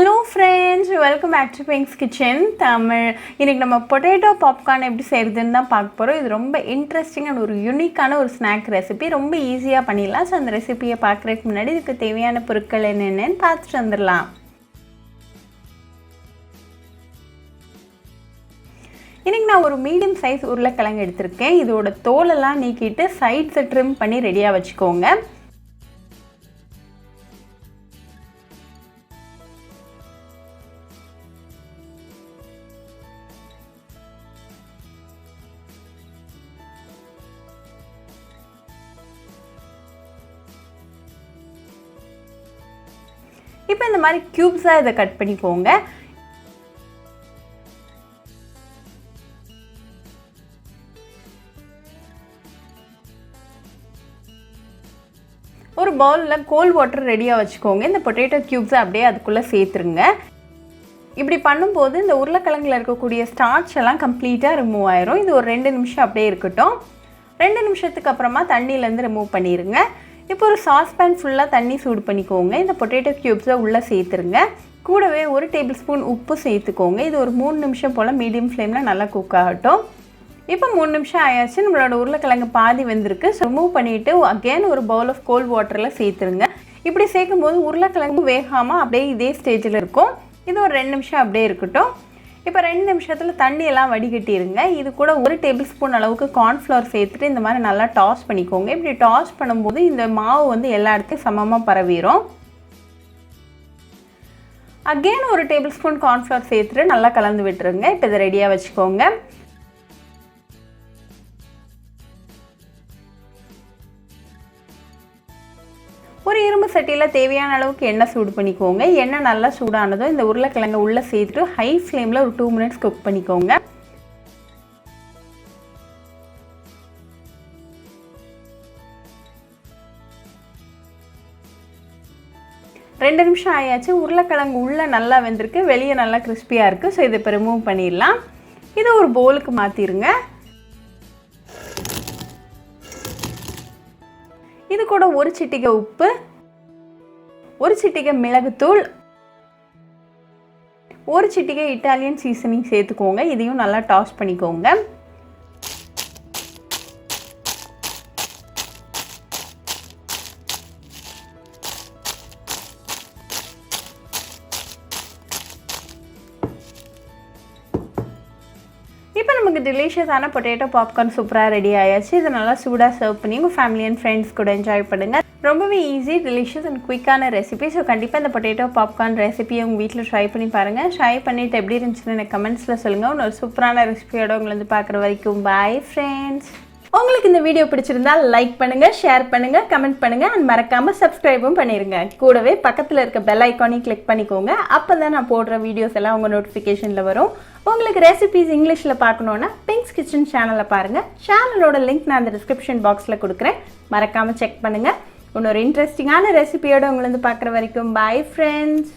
Hello friends, welcome back to Pink's Kitchen Tamil. இன்னைக்கு நம்ம potato popcorn எப்படி செய்யறதுன்னு தான் பார்க்க போறோம். இது ரொம்ப இன்ட்ரஸ்டிங் அண்ட் ஒரு யூனிக்கான ஒரு ஸ்நாக் ரெசிபி. ரொம்ப ஈஸியா பண்ணிடலாம். சோ அந்த ரெசிபியை பார்க்கறதுக்கு முன்னாடி இதுக்கு தேவையான பொருட்கள் என்னென்னன்னு பார்த்துட்டு வந்துடலாம். இன்னைக்கு நான் ஒரு மீடியம் சைஸ் உருளைக்கிழங்கு எடுத்திருக்கேன். இதோட தோலெல்லாம் நீக்கிட்டு சைட்ஸை ட்ரிம் பண்ணி ரெடியா வச்சுக்கோங்க. இப்போ இந்த மாதிரி கியூப்ஸா இத கட் பண்ணிக்கோங்க. ஒரு பவுல்ல கோல்ட் வாட்டர் ரெடியா வச்சுக்கோங்க. இந்த பொட்டேட்டோ கியூப்ஸை அப்படியே அதுக்குள்ள சேர்த்துருங்க. இப்படி பண்ணும்போது இந்த உருளைக்கிழங்குல இருக்கக்கூடிய ஸ்டார்ச் எல்லாம் கம்ப்ளீட்டா ரிமூவ் ஆயிரும். இது ஒரு 2 நிமிஷம் அப்படியே இருக்கட்டும். 2 நிமிஷத்துக்கு அப்புறமா தண்ணியில இருந்து ரிமூவ் பண்ணிருங்க. இப்போ ஒரு சாஸ்பேன் ஃபுல்லா தண்ணி சூடு பண்ணிக்கோங்க. இந்த பொட்டேட்டோ கியூப்ஸை உள்ள சேர்த்துருங்க. கூடவே 1 டேபிள்ஸ்பூன் உப்பு சேர்த்துக்கோங்க. இது ஒரு 3 நிமிஷம் போல மீடியம் ஃப்ளேம்ல நல்லா குக் ஆகட்டும். இப்போ 3 நிமிஷம் ஆயாச்சு. நம்மளோட உருளைக்கிழங்கு பாதி வெந்திருக்கு. ரிமூவ் பண்ணிட்டு அகைன் ஒரு பவுல் ஆஃப் கோல்ட் வாட்டர்ல சேர்த்துருங்க. இப்படி சேர்க்கும்போது உருளைக்கிழங்கு வேகாம அப்படியே இதே ஸ்டேஜில் இருக்கும். இது ஒரு 2 நிமிஷம் அப்படியே இருக்கட்டும். இப்போ 2 நிமிஷத்தில் தண்ணி எல்லாம் வடிகட்டிடுங்க. இது கூட 1 டேபிள் ஸ்பூன் அளவுக்கு கார்ன்ஃப்ளவர் சேர்த்துட்டு இந்த மாதிரி நல்லா டாஸ் பண்ணிக்கோங்க. இப்படி டாஸ் பண்ணும்போது இந்த மாவு வந்து எல்லா இடத்துலையும் சமமாக பரவிடும். அகெயின் 1 டேபிள் ஸ்பூன் கார்ன்ஃப்ளவர் சேர்த்துட்டு நல்லா கலந்து விட்டுருங்க. இப்போ இதை ரெடியாக வச்சுக்கோங்க. ஒரு இரும்பு சட்டியில் தேவையான அளவுக்கு எண்ணெய் சூடு பண்ணிக்கோங்க. எண்ணெய் நல்லா சூடானதும் இந்த உருளைக்கிழங்கை உள்ளே சேர்த்துட்டு ஹை ஃப்ளேமில் ஒரு 2 மினிட்ஸ் குக் பண்ணிக்கோங்க. ரெண்டு நிமிஷம் ஆயாச்சு. உருளைக்கிழங்கு உள்ளே நல்லா வெந்திருக்கு, வெளியே நல்லா கிறிஸ்பியாக இருக்குது. ஸோ இதை இப்போ ரிமூவ் பண்ணிடலாம். இதை ஒரு பவுலுக்கு மாற்றிடுங்க. இது கூட ஒரு சிட்டிகை உப்பு, ஒரு சிட்டிகை மிளகுத்தூள், ஒரு சிட்டிகை இட்டாலியன் சீசனிங் சேர்த்துக்கோங்க. இதையும் நல்லா டாஸ் பண்ணிக்கோங்க. இப்போ நமக்கு டெலிஷியஸான பொட்டேட்டோ பாப்கார்ன் சூப்பராக ரெடி ஆயாச்சு. இதை நல்லா சூடாக சர்வ் பண்ணி உங்கள் ஃபேமிலி அண்ட் ஃப்ரெண்ட்ஸ் கூட என்ஜாய் பண்ணுங்கள். ரொம்பவே ஈஸி, டெலிஷியஸ் அண்ட் குயிக்கான ரெசிபி. ஸோ கண்டிப்பாக இந்த பொட்டேட்டோ பாப்கார்ன் ரெசிபியை உங்கள் வீட்டில் ட்ரை பண்ணி பாருங்கள். ட்ரை பண்ணிவிட்டு எப்படி இருந்துச்சுன்னு எனக்கு கமெண்ட்ஸில் சொல்லுங்கள். ஒரு சூப்பரான ரெசிபியோட உங்களை வந்து பார்க்குற வரைக்கும் பாய் ஃப்ரெண்ட்ஸ். உங்களுக்கு இந்த வீடியோ பிடிச்சிருந்தா லைக் பண்ணுங்கள், ஷேர் பண்ணுங்கள், கமெண்ட் பண்ணுங்கள் அண்ட் மறக்காமல் சப்ஸ்கிரைபும் பண்ணிடுங்க. கூடவே பக்கத்தில் இருக்க பெல் ஐக்கானையும் கிளிக் பண்ணிக்கோங்க. அப்போ தான் நான் போடுற வீடியோஸ் எல்லாம் உங்கள் நோட்டிஃபிகேஷனில் வரும். உங்களுக்கு ரெசிபிஸ் இங்கிலீஷில் பார்க்கணுன்னா பிங்க்ஸ் கிச்சன் சேனலை பாருங்கள். சேனலோட லிங்க் நான் அந்த டிஸ்கிரிப்ஷன் பாக்ஸில் கொடுக்குறேன். மறக்காமல் செக் பண்ணுங்கள். இன்னொரு இன்ட்ரெஸ்டிங்கான ரெசிபியோட உங்களை வந்து பார்க்குற வரைக்கும் பாய் ஃப்ரெண்ட்ஸ்.